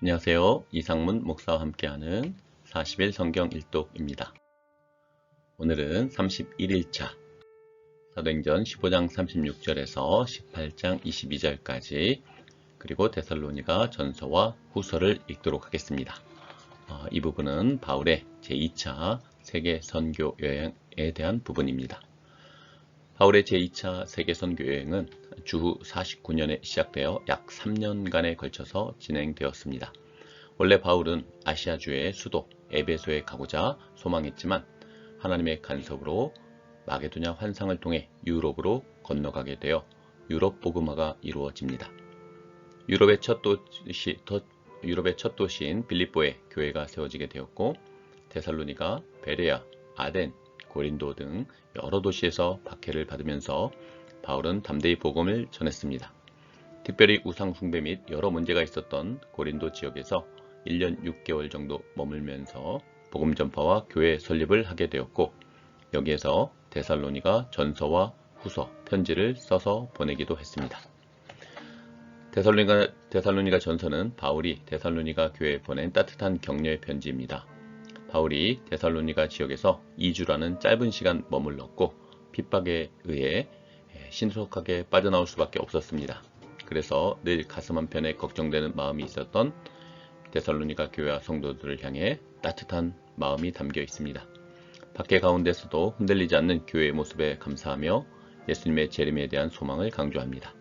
안녕하세요. 이상문 목사와 함께하는 40일 성경 일독입니다. 오늘은 31일차 사도행전 15장 36절에서 18장 22절까지 그리고 데살로니가 전서와 후서를 읽도록 하겠습니다. 이 부분은 바울의 제2차 세계 선교 여행에 대한 부분입니다. 바울의 제2차 세계 선교 여행은 주후 49년에 시작되어 약 3년간에 걸쳐서 진행되었습니다. 원래 바울은 아시아주의 수도 에베소에 가고자 소망했지만 하나님의 간섭으로 마게도냐 환상을 통해 유럽으로 건너가게 되어 유럽 복음화가 이루어집니다. 유럽의 첫 도시인 빌립보에 교회가 세워지게 되었고 데살로니가, 베레아, 아덴, 고린도 등 여러 도시에서 박해를 받으면서 바울은 담대히 복음을 전했습니다. 특별히 우상 숭배 및 여러 문제가 있었던 고린도 지역에서 1년 6개월 정도 머물면서 복음 전파와 교회 설립을 하게 되었고 여기에서 데살로니가 전서와 후서, 편지를 써서 보내기도 했습니다. 데살로니가 전서는 바울이 데살로니가 교회에 보낸 따뜻한 격려의 편지입니다. 바울이 데살로니가 지역에서 2주라는 짧은 시간 머물렀고 핍박에 의해 신속하게 빠져나올 수밖에 없었습니다. 그래서 늘 가슴 한편에 걱정되는 마음이 있었던 데살로니가 교회와 성도들을 향해 따뜻한 마음이 담겨 있습니다. 박해 가운데서도 흔들리지 않는 교회의 모습에 감사하며 예수님의 재림에 대한 소망을 강조합니다.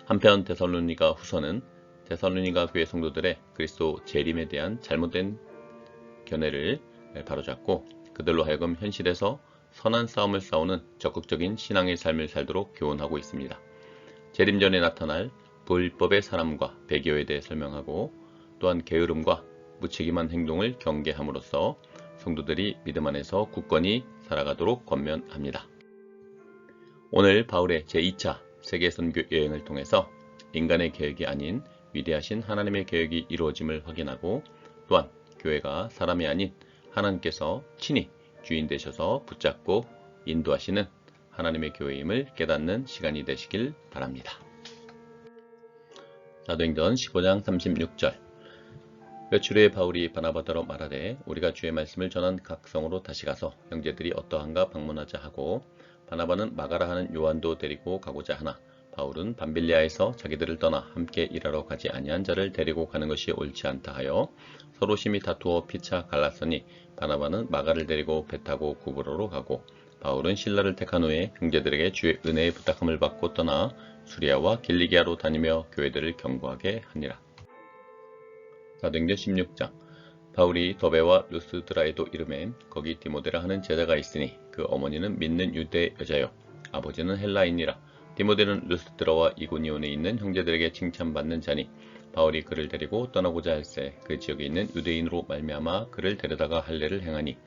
한편 데살로니가 후서는 데살로니가 교회 성도들의 그리스도 재림에 대한 잘못된 견해를 바로잡고 그들로 하여금 현실에서 선한 싸움을 싸우는 적극적인 신앙의 삶을 살도록 교훈하고 있습니다. 재림 전에 나타날 불법의 사람과 배교에 대해 설명하고 또한 게으름과 무책임한 행동을 경계함으로써 성도들이 믿음 안에서 굳건히 살아가도록 권면합니다. 오늘 바울의 제2차 세계 선교 여행을 통해서 인간의 계획이 아닌 위대하신 하나님의 계획이 이루어짐을 확인하고 또한 교회가 사람이 아닌 하나님께서 친히 주인 되셔서 붙잡고 인도하시는 하나님의 교회임을 깨닫는 시간이 되시길 바랍니다. 사도행전 15장 36절 며칠 후에 바울이 바나바더러 말하되 우리가 주의 말씀을 전한 각 성으로 다시 가서 형제들이 어떠한가 방문하자 하고 바나바는 마가라 하는 요한도 데리고 가고자 하나 바울은 밤빌리아에서 자기들을 떠나 함께 일하러 가지 아니한 자를 데리고 가는 것이 옳지 않다 하여 서로 심히 다투어 피차 갈랐으니 바나바는 마가를 데리고 배 타고 구브로로 가고 바울은 실라를 택한 후에 형제들에게 주의 은혜의 부탁함을 받고 떠나 수리아와 길리기아로 다니며 교회들을 경고하게 하니라. 사도행전 16장 바울이 더베와 루스드라에도 이르매 거기 디모데라 하는 제자가 있으니 그 어머니는 믿는 유대 여자요 아버지는 헬라인이라. 디모데는 루스드라와 이고니온에 있는 형제들에게 칭찬받는 자니 바울이 그를 데리고 떠나고자 할세 그 지역에 있는 유대인으로 말미암아 그를 데려다가 할례를 행하니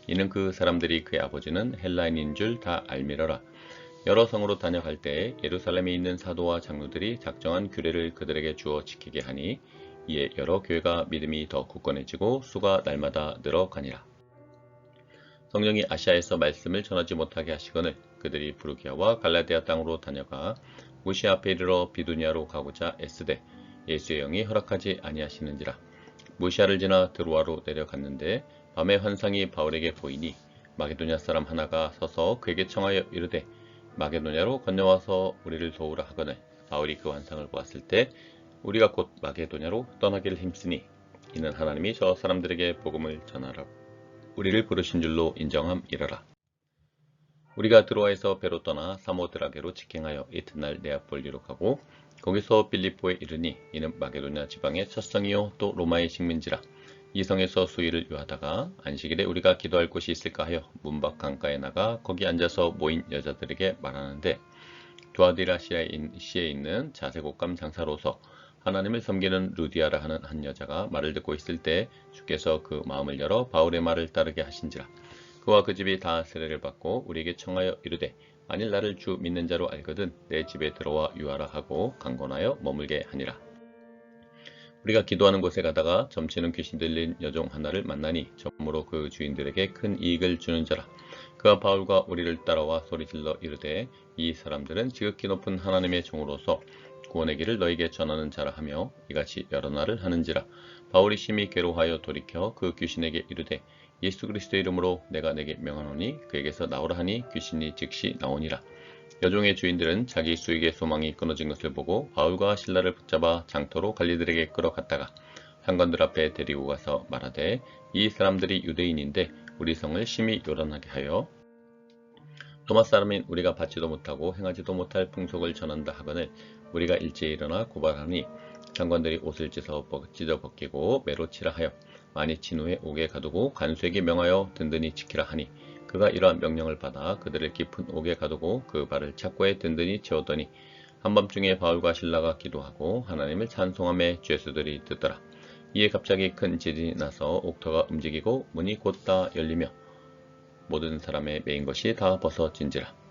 이는 그 사람들이 그의 아버지는 헬라인인 줄 다 알미러라. 여러 성으로 다녀갈 때에 예루살렘에 있는 사도와 장로들이 작정한 규례를 그들에게 주어 지키게 하니 이에 여러 교회가 믿음이 더 굳건해지고 수가 날마다 늘어가니라. 성령이 아시아에서 말씀을 전하지 못하게 하시거늘 그들이 부르기아와 갈라디아 땅으로 다녀가 무시아 앞에 이르러 비두니아로 가고자 애쓰되 예수의 영이 허락하지 아니하시는지라. 무시아를 지나 드로아로 내려갔는데 밤에 환상이 바울에게 보이니 마게도냐 사람 하나가 서서 그에게 청하여 이르되 마게도냐로 건너와서 우리를 도우라 하거늘 바울이 그 환상을 보았을 때 우리가 곧 마게도냐로 떠나기를 힘쓰니 이는 하나님이 저 사람들에게 복음을 전하라 우리를 부르신 줄로 인정함이러라. 우리가 드로아에서 배로 떠나 사모드라게로 직행하여 이튿날 네아폴리로 가고 거기서 빌립보에 이르니 이는 마게도냐 지방의 첫 성이요 또 로마의 식민지라. 이 성에서 수일을 유하다가 안식일에 우리가 기도할 곳이 있을까 하여 문밖 강가에 나가 거기 앉아서 모인 여자들에게 말하는데 두아디라시아에 있는 자색옷감 장사로서 하나님을 섬기는 루디아라 하는 한 여자가 말을 듣고 있을 때 주께서 그 마음을 열어 바울의 말을 따르게 하신지라. 그와 그 집이 다 세례를 받고 우리에게 청하여 이르되 만일 나를 주 믿는 자로 알거든 내 집에 들어와 유하라 하고 강권하여 머물게 하니라. 우리가 기도하는 곳에 가다가 점치는 귀신 들린 여종 하나를 만나니 점으로 그 주인들에게 큰 이익을 주는 자라. 그가 바울과 우리를 따라와 소리질러 이르되 이 사람들은 지극히 높은 하나님의 종으로서 구원의 길을 너에게 전하는 자라 하며 이같이 여러 날을 하는지라. 바울이 심히 괴로워하여 돌이켜 그 귀신에게 이르되 예수 그리스도의 이름으로 내가 내게 명하노니 그에게서 나오라 하니 귀신이 즉시 나오니라. 여종의 주인들은 자기 수익의 소망이 끊어진 것을 보고 바울과 실라를 붙잡아 장터로 관리들에게 끌어갔다가 상관들 앞에 데리고 가서 말하되 이 사람들이 유대인인데 우리 성을 심히 요란하게 하여 로마 사람인 우리가 받지도 못하고 행하지도 못할 풍속을 전한다 하거늘 우리가 일제히 일어나 고발하니 장관들이 옷을 찢어 벗기고 매로 치라 하여 많이 친 후에 옥에 가두고 간수에게 명하여 든든히 지키라 하니 그가 이러한 명령을 받아 그들을 깊은 옥에 가두고 그 발을 착고에 든든히 채웠더니 한밤중에 바울과 실라가 기도하고 하나님을 찬송하며 죄수들이 듣더라. 이에 갑자기 큰 지진이 나서 옥터가 움직이고 문이 곧다 열리며 모든 사람의 매인 것이 다 벗어진지라.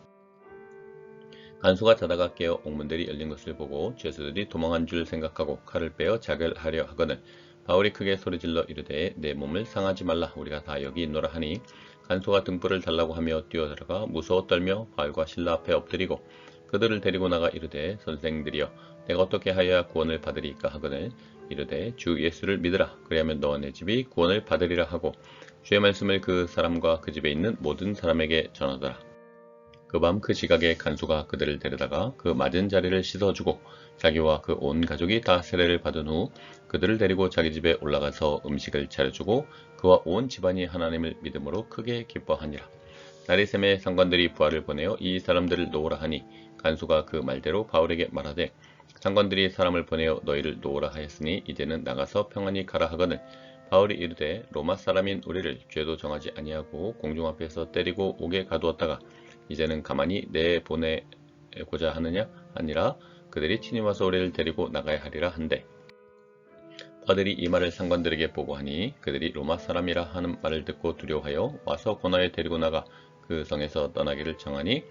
간수가 자다가 깨어 옥문들이 열린 것을 보고 죄수들이 도망한 줄 생각하고 칼을 빼어 자결하려 하거늘 바울이 크게 소리질러 이르되 내 몸을 상하지 말라 우리가 다 여기 있노라 하니 간수가 등불을 달라고 하며 뛰어들어가 무서워 떨며 바울과 실라 앞에 엎드리고 그들을 데리고 나가 이르되 선생들이여 내가 어떻게 하여야 구원을 받으리까 하거늘 이르되 주 예수를 믿으라 그리하면 너와 내 집이 구원을 받으리라 하고 주의 말씀을 그 사람과 그 집에 있는 모든 사람에게 전하더라. 그 밤 그 시각에 간수가 그들을 데려다가 그 맞은 자리를 씻어주고 자기와 그 온 가족이 다 세례를 받은 후 그들을 데리고 자기 집에 올라가서 음식을 차려주고 그와 온 집안이 하나님을 믿음으로 크게 기뻐하니라. 날이 새매 상관들이 부하를 보내어 이 사람들을 놓으라 하니 간수가 그 말대로 바울에게 말하되 상관들이 사람을 보내어 너희를 놓으라 하였으니 이제는 나가서 평안히 가라 하거늘 바울이 이르되 로마 사람인 우리를 죄도 정하지 아니하고 공중 앞에서 때리고 옥에 가두었다가 이제는 가만히 내보내고자 하느냐 아니라 그들이 친히 와서 우리를 데리고 나가야 하리라 한데 바들이 이 말을 상관들에게 보고하니 그들이 로마 사람이라 하는 말을 듣고 두려워하여 와서 고나에 데리고 나가 그 성에서 떠나기를 청하니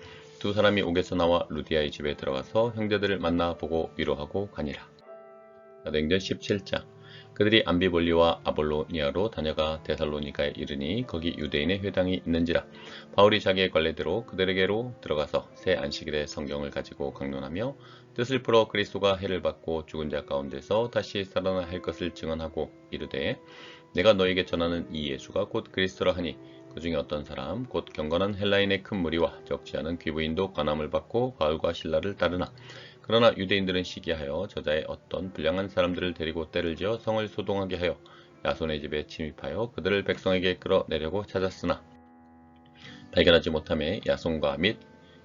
두 사람이 옥에서 나와 루디아의 집에 들어가서 형제들을 만나 보고 위로하고 가니라. 사도행전 17장. 그들이 암비볼리와 아볼로니아로 다녀가 데살로니가에 이르니 거기 유대인의 회당이 있는지라. 바울이 자기의 관례대로 그들에게로 들어가서 새 안식일에 성경을 가지고 강론하며 뜻을 풀어 그리스도가 해를 받고 죽은 자 가운데서 다시 살아나 할 것을 증언하고 이르되 내가 너에게 전하는 이 예수가 곧 그리스도라 하니 그 중에 어떤 사람 곧 경건한 헬라인의 큰 무리와 적지 않은 귀부인도 관함을 받고 바울과 실라를 따르나 그러나 유대인들은 시기하여 저자의 어떤 불량한 사람들을 데리고 때를 지어 성을 소동하게 하여 야손의 집에 침입하여 그들을 백성에게 끌어내려고 찾았으나 발견하지 못하며 야손과 및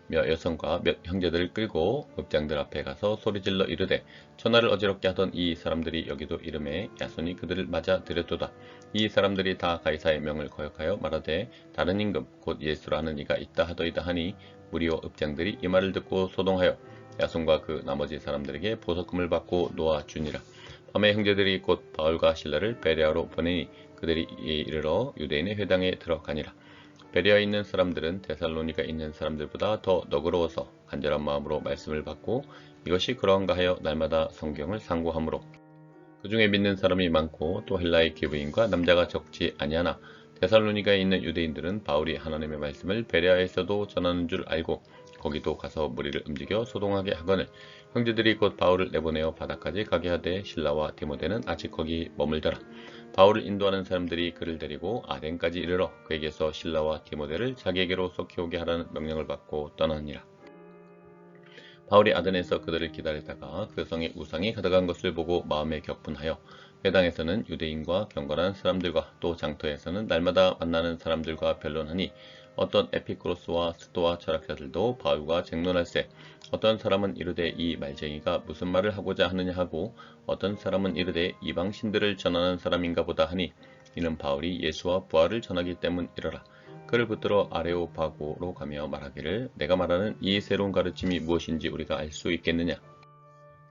몇 여성과 몇 형제들을 끌고 읍장들 앞에 가서 소리질러 이르되 천하를 어지럽게 하던 이 사람들이 여기도 이름에 야손이 그들을 맞아 들였도다. 이 사람들이 다 가이사의 명을 거역하여 말하되 다른 임금 곧 예수라는 이가 있다 하더이다 하니 무리와 읍장들이 이 말을 듣고 소동하여 야손과 그 나머지 사람들에게 보석금을 받고 놓아주니라. 밤에 형제들이 곧 바울과 실라를 베레아로 보내니 그들이 이르러 유대인의 회당에 들어가니라. 베레아에 있는 사람들은 데살로니가 있는 사람들보다 더 너그러워서 간절한 마음으로 말씀을 받고 이것이 그러한가 하여 날마다 성경을 상고하므로 그 중에 믿는 사람이 많고 또 헬라의 기부인과 남자가 적지 아니하나 데살로니가에 있는 유대인들은 바울이 하나님의 말씀을 베레아에서도 전하는 줄 알고 거기도 가서 무리를 움직여 소동하게 하거늘 형제들이 곧 바울을 내보내어 바다까지 가게 하되 실라와 디모데는 아직 거기 머물더라. 바울을 인도하는 사람들이 그를 데리고 아덴까지 이르러 그에게서 실라와 디모데를 자기에게로 속히 오게 하라는 명령을 받고 떠나니라. 바울이 아덴에서 그들을 기다리다가 그 성에 우상이 가득한 것을 보고 마음에 격분하여 회당에서는 유대인과 경건한 사람들과 또 장터에서는 날마다 만나는 사람들과 변론하니 어떤 에피쿠로스와 스토아 철학자들도 바울과 쟁론할세 어떤 사람은 이르되 이 말쟁이가 무슨 말을 하고자 하느냐 하고 어떤 사람은 이르되 이방 신들을 전하는 사람인가 보다 하니 이는 바울이 예수와 부활을 전하기 때문이러라. 그를 붙들어 아레오파고로 가며 말하기를 내가 말하는 이 새로운 가르침이 무엇인지 우리가 알 수 있겠느냐.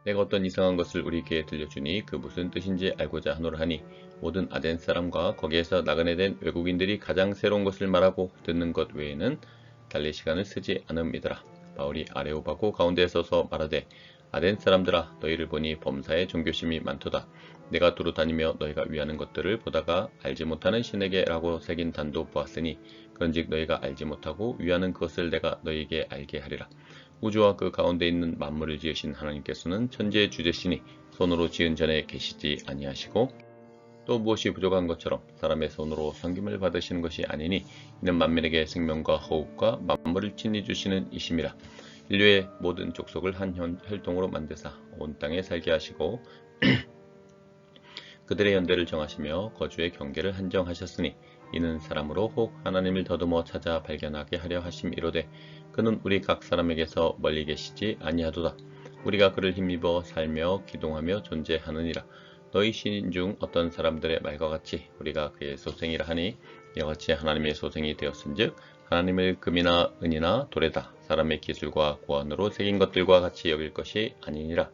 내가 어떤 이상한 것을 우리에게 들려주니 그 무슨 뜻인지 알고자 하노라 하니 모든 아덴 사람과 거기에서 나그네 된 외국인들이 가장 새로운 것을 말하고 듣는 것 외에는 달리 시간을 쓰지 않음이더라. 바울이 아레오바고 가운데에 서서 말하되 아덴 사람들아 너희를 보니 범사에 종교심이 많도다. 내가 두루 다니며 너희가 위하는 것들을 보다가 알지 못하는 신에게 라고 새긴 단도 보았으니 그런즉 너희가 알지 못하고 위하는 그것을 내가 너희에게 알게 하리라. 우주와 그 가운데 있는 만물을 지으신 하나님께서는 천지의 주제시니 손으로 지은 전에 계시지 아니하시고 또 무엇이 부족한 것처럼 사람의 손으로 섬김을 받으시는 것이 아니니 이는 만민에게 생명과 호흡과 만물을 친히 주시는 이심이라. 인류의 모든 족속을 한 혈통으로 만드사 온 땅에 살게 하시고 그들의 연대를 정하시며 거주의 경계를 한정하셨으니 이는 사람으로 혹 하나님을 더듬어 찾아 발견하게 하려 하심이로되 그는 우리 각 사람에게서 멀리 계시지 아니하도다. 우리가 그를 힘입어 살며 기동하며 존재하느니라. 너희 신인 중 어떤 사람들의 말과 같이 우리가 그의 소생이라 하니 이와 같이 하나님의 소생이 되었은즉 하나님을 금이나 은이나 돌에다 사람의 기술과 고안으로 새긴 것들과 같이 여길 것이 아니니라.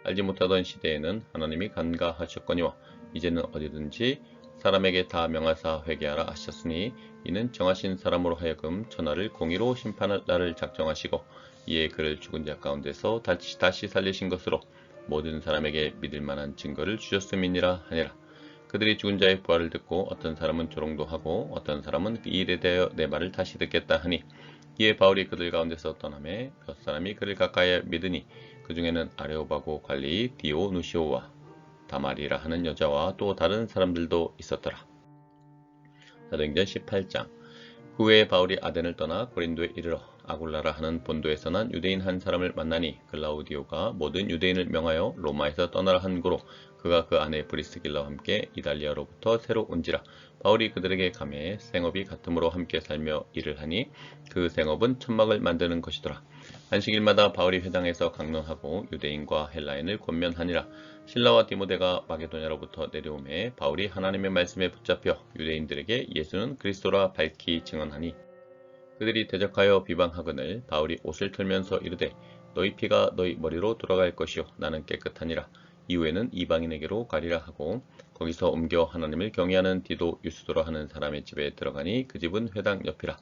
알지 못하던 시대에는 하나님이 간과하셨거니와 이제는 어디든지 사람에게 다 명하사 회개하라 하셨으니 이는 정하신 사람으로 하여금 천하를 공의로 심판할 날을 작정하시고 이에 그를 죽은 자 가운데서 다시 살리신 것으로 모든 사람에게 믿을 만한 증거를 주셨음이니라 하니라. 그들이 죽은 자의 부활을 듣고 어떤 사람은 조롱도 하고 어떤 사람은 이 일에 대하여 내 말을 다시 듣겠다 하니 이에 바울이 그들 가운데서 떠나매 몇 사람이 그를 가까이 믿으니 그 중에는 아레오바고 관리 디오누시오와 다말이라 하는 여자와 또 다른 사람들도 있었더라. 사도행전 18장. 후에 바울이 아덴을 떠나 고린도에 이르러 아굴라라 하는 본도에서 난 유대인 한 사람을 만나니 글라우디오가 모든 유대인을 명하여 로마에서 떠나라 한 고로 그가 그 아내 브리스길라와 함께 이달리아로부터 새로 온지라. 바울이 그들에게 감해 생업이 같음으로 함께 살며 일을 하니 그 생업은 천막을 만드는 것이더라. 안식일마다 바울이 회당에서 강론하고 유대인과 헬라인을 권면하니라. 실라와 디모데가 마게도냐로부터 내려오매 바울이 하나님의 말씀에 붙잡혀 유대인들에게 예수는 그리스도라 밝히 증언하니 그들이 대적하여 비방하거늘 바울이 옷을 털면서 이르되 너희 피가 너희 머리로 돌아갈 것이요 나는 깨끗하니라. 이후에는 이방인에게로 가리라 하고 거기서 옮겨 하나님을 경외하는 디도 유스도라 하는 사람의 집에 들어가니 그 집은 회당 옆이라.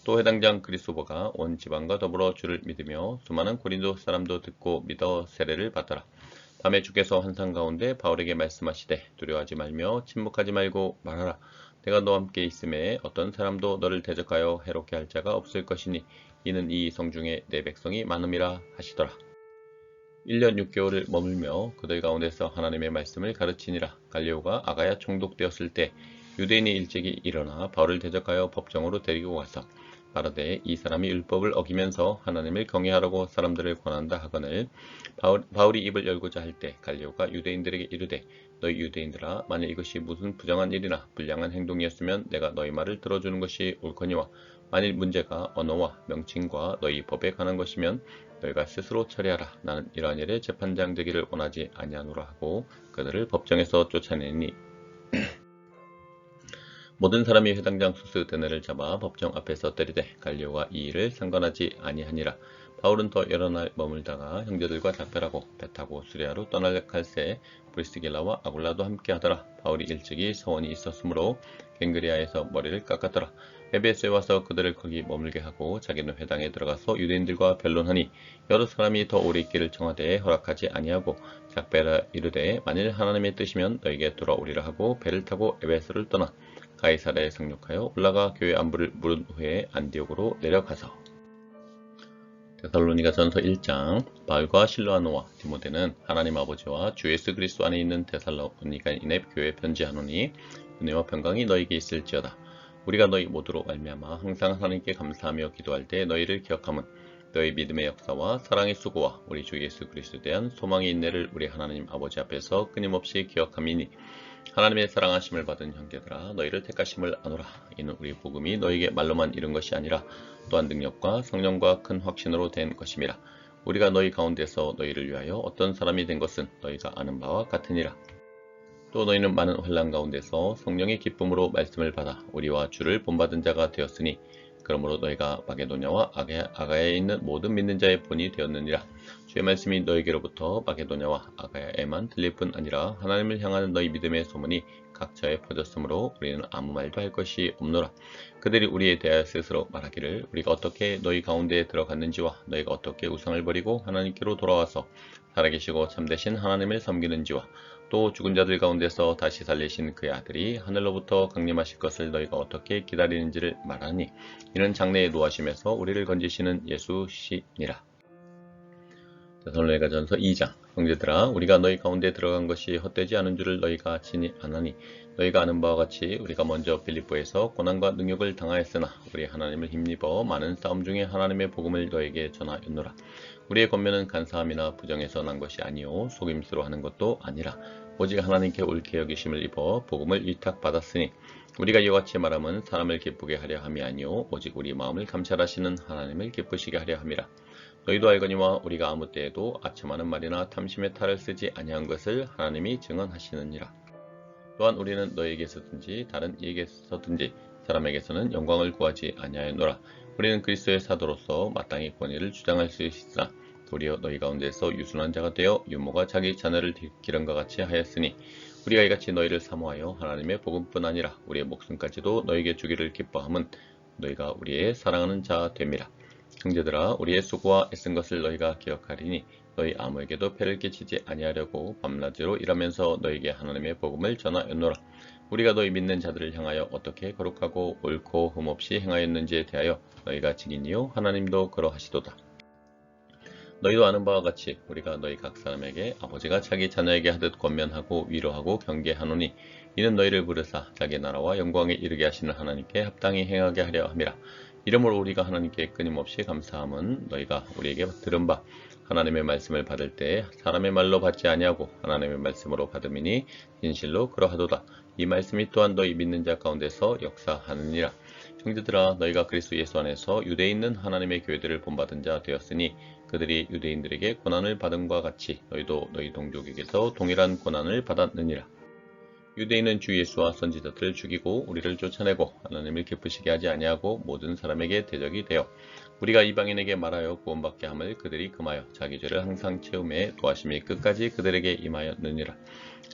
또 회당장 그리스도버가 온 지방과 더불어 주를 믿으며 수많은 고린도 사람도 듣고 믿어 세례를 받더라. 밤에 주께서 환상 가운데 바울에게 말씀하시되 두려워하지 말며 침묵하지 말고 말하라. 내가 너와 함께 있음에 어떤 사람도 너를 대적하여 해롭게 할 자가 없을 것이니 이는 이 성중에 내 백성이 많음이라 하시더라. 1년 6개월을 머물며 그들 가운데서 하나님의 말씀을 가르치니라. 갈리오가 아가야 총독되었을 때 유대인이 일찍이 일어나 바울을 대적하여 법정으로 데리고 가서 말하되 이 사람이 율법을 어기면서 하나님을 경외하라고 사람들을 권한다 하거늘 바울이 입을 열고자 할 때 갈리오가 유대인들에게 이르되 너희 유대인들아 만일 이것이 무슨 부정한 일이나 불량한 행동이었으면 내가 너희 말을 들어주는 것이 옳거니와 만일 문제가 언어와 명칭과 너희 법에 관한 것이면 너희가 스스로 처리하라. 나는 이러한 일에 재판장 되기를 원하지 아니하노라 하고 그들을 법정에서 쫓아내니 모든 사람이 회당장 수스데네를 잡아 법정 앞에서 때리되 갈리오가 이 일을 상관하지 아니하니라. 바울은 더 여러 날 머물다가 형제들과 작별하고 배 타고 수리아로 떠날 갈새 브리스길라와 아굴라도 함께 하더라. 바울이 일찍이 서원이 있었으므로 갱그리아에서 머리를 깎았더라. 에베소에 와서 그들을 거기 머물게 하고 자기는 회당에 들어가서 유대인들과 변론하니 여러 사람이 더 오래 있기를 청하되 허락하지 아니하고 작배라 이르되 만일 하나님의 뜻이면 너에게 돌아오리라 하고 배를 타고 에베소를 떠나 가이사랴에 상륙하여 올라가 교회 안부를 물은 후에 안디옥으로 내려가서 데살로니가전서 1장. 바울과 실로아노와 디모데는 하나님 아버지와 주 예수 그리스도 안에 있는 데살로니가인의 교회에 편지하노니 은혜와 평강이 너희에게 있을지어다. 우리가 너희 모두로 말미암아 항상 하나님께 감사하며 기도할 때 너희를 기억함은 너희 믿음의 역사와 사랑의 수고와 우리 주 예수 그리스도에 대한 소망의 인내를 우리 하나님 아버지 앞에서 끊임없이 기억함이니 하나님의 사랑하심을 받은 형제들아 너희를 택하심을 아노라. 이는 우리 복음이 너희에게 말로만 이른 것이 아니라 또한 능력과 성령과 큰 확신으로 된 것임이라. 우리가 너희 가운데서 너희를 위하여 어떤 사람이 된 것은 너희가 아는 바와 같으니라. 또 너희는 많은 환난 가운데서 성령의 기쁨으로 말씀을 받아 우리와 주를 본받은 자가 되었으니 그러므로 너희가 마게도냐와 아가야에 있는 모든 믿는 자의 본이 되었느니라. 주의 말씀이 너희에게로부터 마게도냐와 아가야에만 들릴 뿐 아니라 하나님을 향하는 너희 믿음의 소문이 각처에 퍼졌으므로 우리는 아무 말도 할 것이 없노라. 그들이 우리에 대하여 스스로 말하기를 우리가 어떻게 너희 가운데에 들어갔는지와 너희가 어떻게 우상을 버리고 하나님께로 돌아와서 살아계시고 참되신 하나님을 섬기는지와 또 죽은 자들 가운데서 다시 살리신 그의 아들이 하늘로부터 강림하실 것을 너희가 어떻게 기다리는지를 말하니 이는 장래에 노하심에서 우리를 건지시는 예수시니라. 데살로니가전서 2장. 형제들아 우리가 너희 가운데 들어간 것이 헛되지 않은 줄을 너희가 친히 아나니 너희가 아는 바와 같이 우리가 먼저 빌립보에서 고난과 능욕을 당하였으나 우리 하나님을 힘입어 많은 싸움 중에 하나님의 복음을 너에게 전하였노라. 우리의 권면은 간사함이나 부정에서 난 것이 아니요 속임수로 하는 것도 아니라 오직 하나님께 옳게 여기심을 입어 복음을 위탁받았으니 우리가 이같이 말함은 사람을 기쁘게 하려 함이 아니요 오직 우리 마음을 감찰하시는 하나님을 기쁘시게 하려 함이라. 너희도 알거니와 우리가 아무 때에도 아첨하는 말이나 탐심의 탈을 쓰지 아니한 것을 하나님이 증언하시느니라. 또한 우리는 너에게서든지 다른 이에게서든지 사람에게서는 영광을 구하지 아니하였노라. 우리는 그리스도의 사도로서 마땅히 권위를 주장할 수 있으나 도리어 너희 가운데서 유순한 자가 되어 유모가 자기 자녀를 기른과 같이 하였으니 우리가 이같이 너희를 사모하여 하나님의 복음뿐 아니라 우리의 목숨까지도 너에게 주기를 기뻐함은 너희가 우리의 사랑하는 자 됨이라. 형제들아 우리의 수고와 애쓴 것을 너희가 기억하리니 너희 아무에게도 폐를 끼치지 아니하려고 밤낮으로 일하면서 너희에게 하나님의 복음을 전하였노라. 우리가 너희 믿는 자들을 향하여 어떻게 거룩하고 옳고 흠없이 행하였는지에 대하여 너희가 증인이요 하나님도 그러하시도다. 너희도 아는 바와 같이 우리가 너희 각 사람에게 아버지가 자기 자녀에게 하듯 권면하고 위로하고 경계하노니 이는 너희를 부르사 자기 나라와 영광에 이르게 하시는 하나님께 합당히 행하게 하려 함이라. 이러므로 우리가 하나님께 끊임없이 감사함은 너희가 우리에게 들은 바 하나님의 말씀을 받을 때 사람의 말로 받지 아니하고 하나님의 말씀으로 받음이니 진실로 그러하도다. 이 말씀이 또한 너희 믿는 자 가운데서 역사하느니라. 형제들아 너희가 그리스도 예수 안에서 유대에 있는 하나님의 교회들을 본받은 자 되었으니 그들이 유대인들에게 고난을 받음과 같이 너희도 너희 동족에게서 동일한 고난을 받았느니라. 유대인은 주 예수와 선지자들을 죽이고 우리를 쫓아내고 하나님을 기쁘시게 하지 아니하고 모든 사람에게 대적이 되어 우리가 이방인에게 말하여 구원받게 함을 그들이 금하여 자기 죄를 항상 채움에 도하심이 끝까지 그들에게 임하였느니라.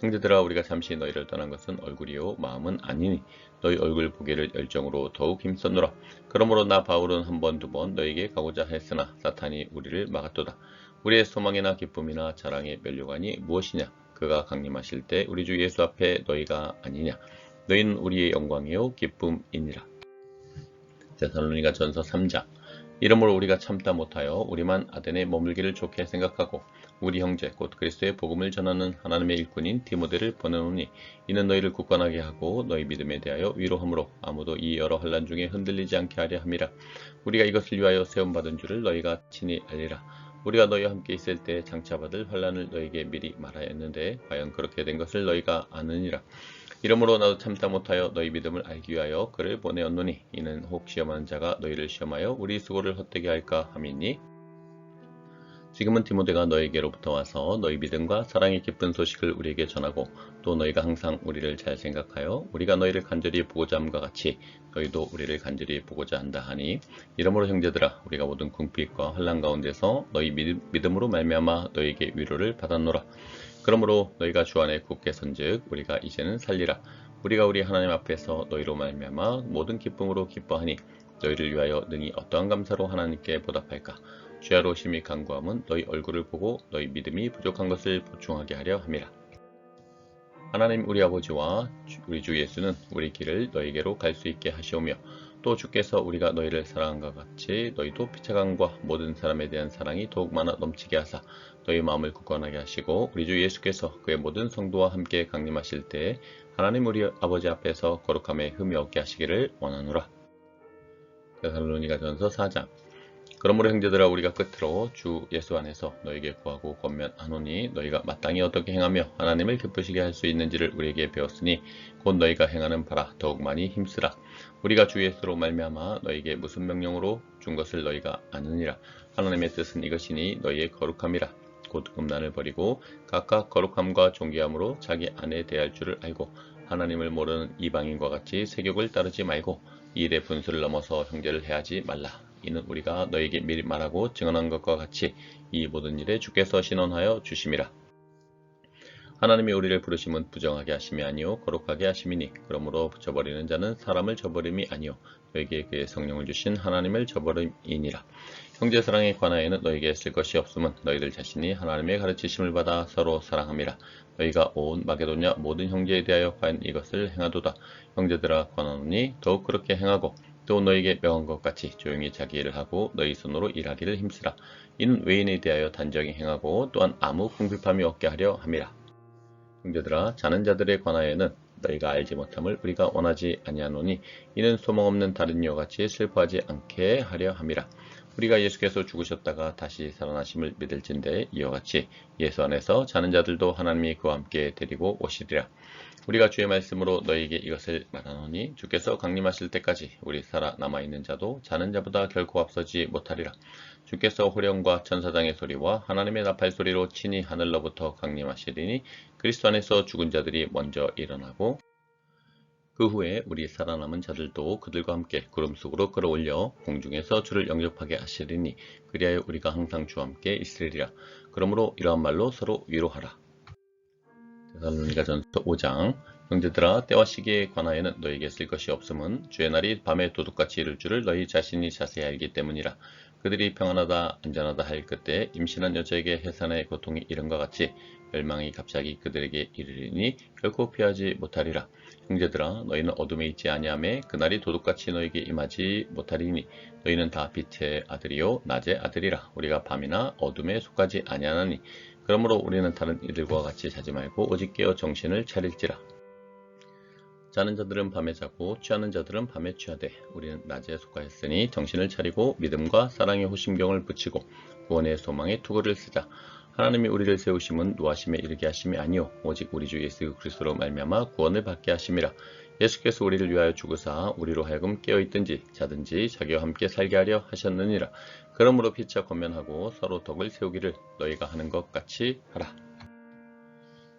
형제들아 우리가 잠시 너희를 떠난 것은 얼굴이요 마음은 아니니 너희 얼굴 보기를 열정으로 더욱 힘썼노라. 그러므로 나 바울은 한 번 두 번 너희에게 가고자 했으나 사탄이 우리를 막았도다. 우리의 소망이나 기쁨이나 자랑의 면류관이 무엇이냐? 그가 강림하실 때 우리 주 예수 앞에 너희가 아니냐. 너희는 우리의 영광이요 기쁨이니라. 데살로니가전서 3장. 이러므로 우리가 참다 못하여 우리만 아덴에 머물기를 좋게 생각하고 우리 형제 곧 그리스도의 복음을 전하는 하나님의 일꾼인 디모데를 보내노니 이는 너희를 굳건하게 하고 너희 믿음에 대하여 위로함으로 아무도 이 여러 환난 중에 흔들리지 않게 하려 함이라. 우리가 이것을 위하여 세움받은 줄을 너희가 친히 알리라. 우리가 너희와 함께 있을 때 장차받을 환난을 너희에게 미리 말하였는데 과연 그렇게 된 것을 너희가 아느니라. 이러므로 나도 참다 못하여 너희 믿음을 알기 위하여 그를 보내었노니 이는 혹 시험하는 자가 너희를 시험하여 우리 수고를 헛되게 할까 함이니 지금은 디모데가 너희에게로부터 와서 너희 믿음과 사랑의 기쁜 소식을 우리에게 전하고 또 너희가 항상 우리를 잘 생각하여 우리가 너희를 간절히 보고자 함과 같이 너희도 우리를 간절히 보고자 한다 하니 이러므로 형제들아 우리가 모든 궁핍과 환난 가운데서 너희 믿음으로 말미암아 너희에게 위로를 받았노라. 그러므로 너희가 주 안에 굳게 선즉 우리가 이제는 살리라. 우리가 우리 하나님 앞에서 너희로 말미암아 모든 기쁨으로 기뻐하니 너희를 위하여 능히 어떠한 감사로 하나님께 보답할까. 주야로 심히 간구함은 너희 얼굴을 보고 너희 믿음이 부족한 것을 보충하게 하려 함이라. 하나님 우리 아버지와 우리 주 예수는 우리 길을 너희에게로 갈 수 있게 하시오며 또 주께서 우리가 너희를 사랑한것 같이 너희도 피차감과 모든 사람에 대한 사랑이 더욱 많아 넘치게 하사 너희 마음을 굳건하게 하시고 우리 주 예수께서 그의 모든 성도와 함께 강림하실 때 하나님 우리 아버지 앞에서 거룩함에 흠이 없게 하시기를 원하노라. 데살로니가전서 4장. 그러므로 형제들아 우리가 끝으로 주 예수 안에서 너에게 구하고 권면하노니 너희가 마땅히 어떻게 행하며 하나님을 기쁘시게 할 수 있는지를 우리에게 배웠으니 곧 너희가 행하는 바라 더욱 많이 힘쓰라. 우리가 주 예수로 말미암아 너희에게 무슨 명령으로 준 것을 너희가 아느니라. 하나님의 뜻은 이것이니 너희의 거룩함이라. 곧 음란을 버리고 각각 거룩함과 존귀함으로 자기 아내 대할 줄을 알고 하나님을 모르는 이방인과 같이 세욕을 따르지 말고 이 일의 분수를 넘어서 형제를 해하지 말라. 이는 우리가 너에게 미리 말하고 증언한 것과 같이 이 모든 일에 주께서 신원하여 주심이라. 하나님이 우리를 부르심은 부정하게 하심이 아니요 거룩하게 하심이니 그러므로 저버리는 자는 사람을 저버림이 아니요 너에게 그의 성령을 주신 하나님을 저버림이니라. 형제사랑에 관하여는 너희에게 쓸 것이 없음은 너희들 자신이 하나님의 가르치심을 받아 서로 사랑함이라. 너희가 온 마게도냐 모든 형제에 대하여 과연 이것을 행하도다. 형제들아 권하노니 더욱 그렇게 행하고 또 너희에게 명한 것 같이 조용히 자기 일을 하고 너희 손으로 일하기를 힘쓰라. 이는 외인에 대하여 단정히 행하고 또한 아무 궁핍함이 없게 하려 함이라. 형제들아 자는 자들에 관하여는 너희가 알지 못함을 우리가 원하지 아니하노니 이는 소망 없는 다른 이와 같이 슬퍼하지 않게 하려 함이라. 우리가 예수께서 죽으셨다가 다시 살아나심을 믿을진대 이와 같이 예수 안에서 자는 자들도 하나님이 그와 함께 데리고 오시리라. 우리가 주의 말씀으로 너희에게 이것을 말하노니 주께서 강림하실 때까지 우리 살아 남아있는 자도 자는 자보다 결코 앞서지 못하리라. 주께서 호령과 천사장의 소리와 하나님의 나팔 소리로 친히 하늘로부터 강림하시리니 그리스도 안에서 죽은 자들이 먼저 일어나고 그 후에 우리 살아남은 자들도 그들과 함께 구름 속으로 끌어올려 공중에서 주를 영접하게 하시리니 그리하여 우리가 항상 주와 함께 있으리라. 그러므로 이러한 말로 서로 위로하라. 데살로니가전서 5장. 형제들아 때와 시기에 관하여는 너희에게 쓸 것이 없음은 주의 날이 밤에 도둑같이 이를 줄을 너희 자신이 자세히 알기 때문이라. 그들이 평안하다 안전하다 할 그때 임신한 여자에게 해산의 고통이 이른과 같이 멸망이 갑자기 그들에게 이르리니 결코 피하지 못하리라. 형제들아 너희는 어둠에 있지 아니하매 그날이 도둑같이 너희에게 임하지 못하리니 너희는 다 빛의 아들이요 낮의 아들이라. 우리가 밤이나 어둠에 속하지 아니하나니 그러므로 우리는 다른 이들과 같이 자지 말고 오직 깨어 정신을 차릴지라. 자는 자들은 밤에 자고 취하는 자들은 밤에 취하되 우리는 낮에 속하였으니 정신을 차리고 믿음과 사랑의 호심경을 붙이고 구원의 소망의 투구를 쓰자. 하나님이 우리를 세우심은 노하심에 이르게 하심이 아니요 오직 우리 주 예수 그리스도로 말미암아 구원을 받게 하심이라. 예수께서 우리를 위하여 죽으사 우리로 하여금 깨어있든지 자든지 자기와 함께 살게 하려 하셨느니라. 그러므로 피차 권면하고 서로 덕을 세우기를 너희가 하는 것 같이 하라.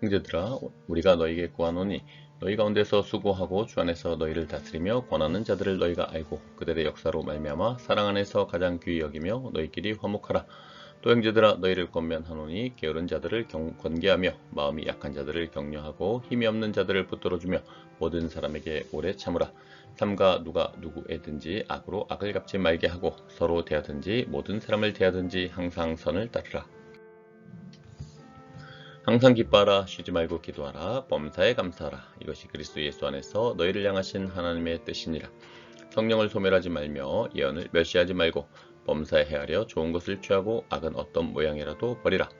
형제들아 우리가 너희에게 구하노니 너희 가운데서 수고하고 주 안에서 너희를 다스리며 권하는 자들을 너희가 알고 그들의 역사로 말미암아 사랑 안에서 가장 귀히 여기며 너희끼리 화목하라. 또 형제들아 너희를 권면하노니 게으른 자들을 권계하며 마음이 약한 자들을 격려하고 힘이 없는 자들을 붙들어주며 모든 사람에게 오래 참으라. 삼가 누가 누구에든지 악으로 악을 갚지 말게 하고 서로 대하든지 모든 사람을 대하든지 항상 선을 따르라. 항상 기뻐하라. 쉬지 말고 기도하라. 범사에 감사하라. 이것이 그리스도 예수 안에서 너희를 향하신 하나님의 뜻이니라. 성령을 소멸하지 말며 예언을 멸시하지 말고 범사에 헤아려 좋은 것을 취하고 악은 어떤 모양이라도 버리라.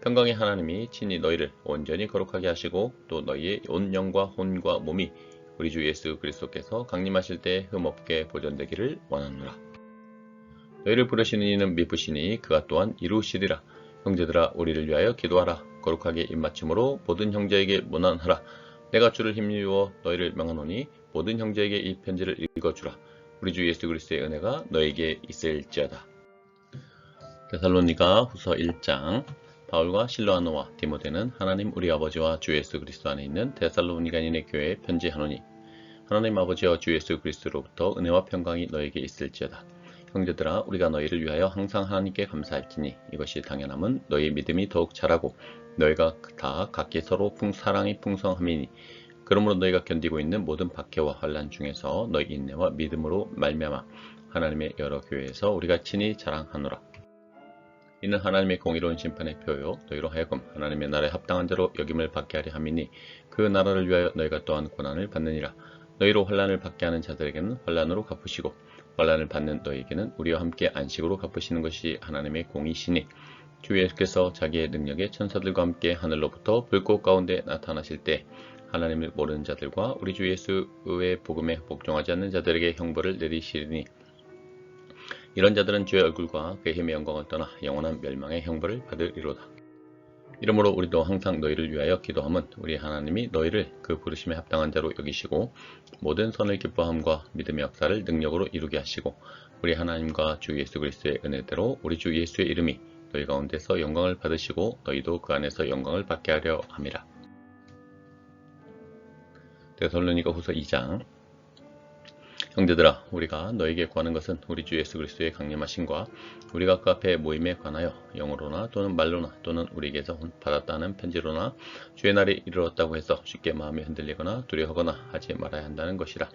평강의 하나님이 친히 너희를 온전히 거룩하게 하시고 또 너희의 온 영과 혼과 몸이 우리 주 예수 그리스도께서 강림하실 때 흠없게 보존되기를 원하노라. 너희를 부르시는 이는 미쁘시니 그가 또한 이루시리라. 형제들아 우리를 위하여 기도하라. 거룩하게 입맞춤으로 모든 형제에게 문안하라. 내가 주를 힘입어 너희를 명하노니 모든 형제에게 이 편지를 읽어주라. 우리 주 예수 그리스도의 은혜가 너에게 있을지어다. 데살로니가 후서 1장. 바울과 실로아노와 디모데는 하나님 우리 아버지와 주 예수 그리스도 안에 있는 데살로니가인의 교회에 편지하노니 하나님 아버지와 주 예수 그리스도로부터 은혜와 평강이 너에게 있을지어다. 형제들아 우리가 너희를 위하여 항상 하나님께 감사할지니 이것이 당연함은 너희 믿음이 더욱 자라고 너희가 다 각기 서로 사랑이 풍성함이니 그러므로 너희가 견디고 있는 모든 박해와 환난 중에서 너희 인내와 믿음으로 말미암아 하나님의 여러 교회에서 우리가 친히 자랑하노라. 이는 하나님의 공의로운 심판의 표요 너희로 하여금 하나님의 나라에 합당한 자로 여김을 받게 하려 함이니 그 나라를 위하여 너희가 또한 고난을 받느니라. 너희로 환난을 받게 하는 자들에게는 환난으로 갚으시고 환난을 받는 너희에게는 우리와 함께 안식으로 갚으시는 것이 하나님의 공의시니 주 예수께서 자기의 능력의 천사들과 함께 하늘로부터 불꽃 가운데 나타나실 때 하나님을 모르는 자들과 우리 주 예수의 복음에 복종하지 않는 자들에게 형벌을 내리시리니 이런 자들은 주의 얼굴과 그의 힘의 영광을 떠나 영원한 멸망의 형벌을 받으리로다. 이러므로 우리도 항상 너희를 위하여 기도함은 우리 하나님이 너희를 그 부르심에 합당한 자로 여기시고 모든 선을 기뻐함과 믿음의 역사를 능력으로 이루게 하시고 우리 하나님과 주 예수 그리스도의 은혜대로 우리 주 예수의 이름이 너희 가운데서 영광을 받으시고 너희도 그 안에서 영광을 받게 하려 함이라. 데살로니가 후서 2장. 형제들아, 우리가 너에게 구하는 것은 우리 주 예수 그리스도의 강림하심과 우리가 그 앞에 모임에 관하여 영어로나 또는 말로나 또는 우리에게서 받았다는 편지로나 주의 날이 이르렀다고 해서 쉽게 마음이 흔들리거나 두려워하거나 하지 말아야 한다는 것이라.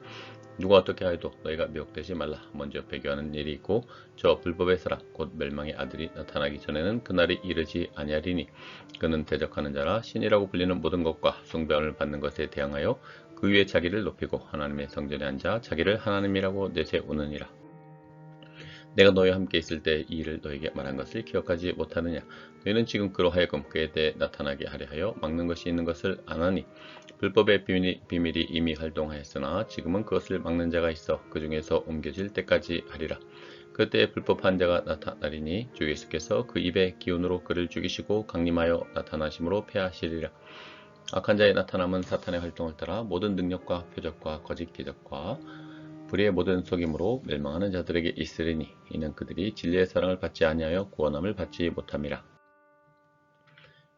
누가 어떻게 하여도 너희가 미혹되지 말라. 먼저 배교하는 일이 있고 저 불법의 사람 곧 멸망의 아들이 나타나기 전에는 그날이 이르지 아니하리니 그는 대적하는 자라 신이라고 불리는 모든 것과 숭배를 받는 것에 대항하여 그 위에 자기를 높이고 하나님의 성전에 앉아 자기를 하나님이라고 내세우느니라. 내가 너희와 함께 있을 때 이 일을 너에게 말한 것을 기억하지 못하느냐. 너희는 지금 그로 하여금 그에 대해 나타나게 하려 하여 막는 것이 있는 것을 아나니 불법의 비밀이 이미 활동하였으나 지금은 그것을 막는 자가 있어 그 중에서 옮겨질 때까지 하리라. 그때에 불법한 자가 나타나리니 주 예수께서 그 입의 기운으로 그를 죽이시고 강림하여 나타나심으로 패하시리라. 악한 자의 나타남은 사탄의 활동을 따라 모든 능력과 표적과 거짓 기적과 불의의 모든 속임으로 멸망하는 자들에게 있으리니 이는 그들이 진리의 사랑을 받지 아니하여 구원함을 받지 못함이라.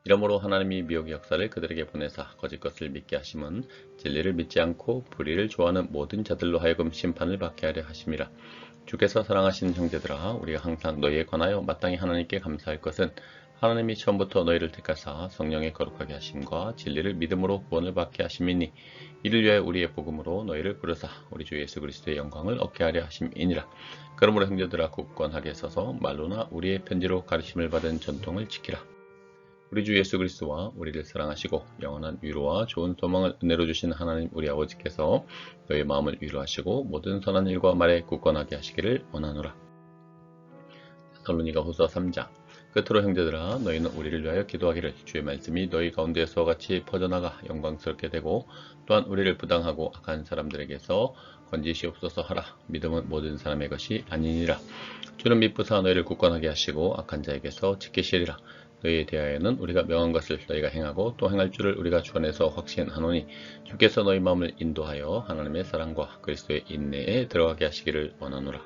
이러므로 하나님이 미혹의 역사를 그들에게 보내사 거짓 것을 믿게 하심은 진리를 믿지 않고 불의를 좋아하는 모든 자들로 하여금 심판을 받게 하려 하심이라. 주께서 사랑하시는 형제들아, 우리가 항상 너희에 관하여 마땅히 하나님께 감사할 것은 하나님이 처음부터 너희를 택하사 성령의 거룩하게 하심과 진리를 믿음으로 구원을 받게 하심이니 이를 위하여 우리의 복음으로 너희를 부르사 우리 주 예수 그리스도의 영광을 얻게 하려 하심이니라. 그러므로 형제들아, 굳건하게 서서 말로나 우리의 편지로 가르침을 받은 전통을 지키라. 우리 주 예수 그리스도와 우리를 사랑하시고 영원한 위로와 좋은 소망을 은혜로 주신 하나님 우리 아버지께서 너희 마음을 위로하시고 모든 선한 일과 말에 굳건하게 하시기를 원하노라. 데살로니가후서 3장. 끝으로 형제들아, 너희는 우리를 위하여 기도하기를 주의 말씀이 너희 가운데서와 같이 퍼져나가 영광스럽게 되고 또한 우리를 부당하고 악한 사람들에게서 건지시옵소서 하라. 믿음은 모든 사람의 것이 아니니라. 주는 미쁘사 너희를 굳건하게 하시고 악한 자에게서 지키시리라. 너희에 대하여는 우리가 명한 것을 너희가 행하고 또 행할 줄을 우리가 주 안에서 확신하노니 주께서 너희 마음을 인도하여 하나님의 사랑과 그리스도의 인내에 들어가게 하시기를 원하노라.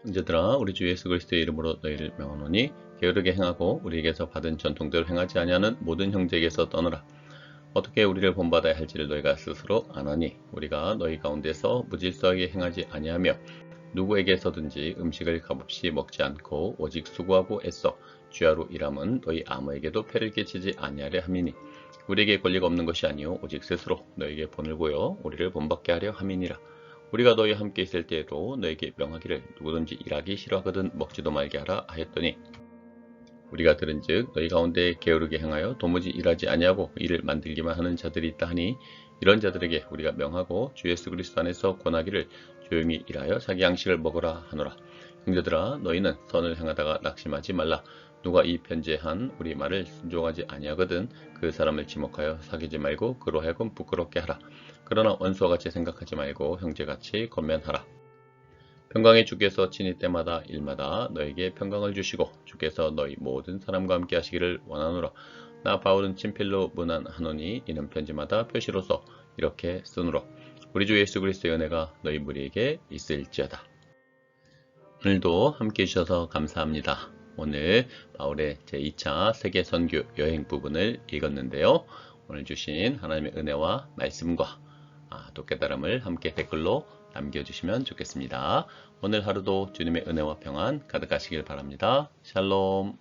형제들아, 우리 주 예수 그리스도의 이름으로 너희를 명하노니 게으르게 행하고 우리에게서 받은 전통대로 행하지 아니하는 모든 형제에게서 떠나라. 어떻게 우리를 본받아야 할지를 너희가 스스로 아나니 우리가 너희 가운데서 무질서하게 행하지 아니하며 누구에게서든지 음식을 값없이 먹지 않고 오직 수고하고 애써 주야로 일함은 너희 아무에게도 폐를 끼치지 아니하려 함이니 우리에게 권리가 없는 것이 아니요 오직 스스로 너희에게 본을 보여 우리를 본받게 하려 함이니라. 우리가 너희와 함께 있을 때에도 너희에게 명하기를 누구든지 일하기 싫어하거든 먹지도 말게 하라 하였더니 우리가 들은즉 너희 가운데 게으르게 행하여 도무지 일하지 아니하고 일을 만들기만 하는 자들이 있다 하니 이런 자들에게 우리가 명하고 주 예수 그리스도 안에서 권하기를 조용히 일하여 자기 양식을 먹으라 하노라. 형제들아, 너희는 선을 행하다가 낙심하지 말라. 누가 이 편지한 우리 말을 순종하지 아니하거든 그 사람을 지목하여 사귀지 말고 그로 하여금 부끄럽게 하라. 그러나 원수와 같이 생각하지 말고 형제같이 권면하라. 평강의 주께서 친히 때마다 일마다 너에게 평강을 주시고 주께서 너희 모든 사람과 함께 하시기를 원하노라. 나 바울은 친필로 문안하노니 이는 편지마다 표시로서 이렇게 쓰노라. 우리 주 예수 그리스도의 은혜가 너희 무리에게 있을지어다. 오늘도 함께 해주셔서 감사합니다. 오늘 바울의 제2차 세계 선교 여행 부분을 읽었는데요. 오늘 주신 하나님의 은혜와 말씀과 또 깨달음을 함께 댓글로 남겨주시면 좋겠습니다. 오늘 하루도 주님의 은혜와 평안 가득하시길 바랍니다. 샬롬.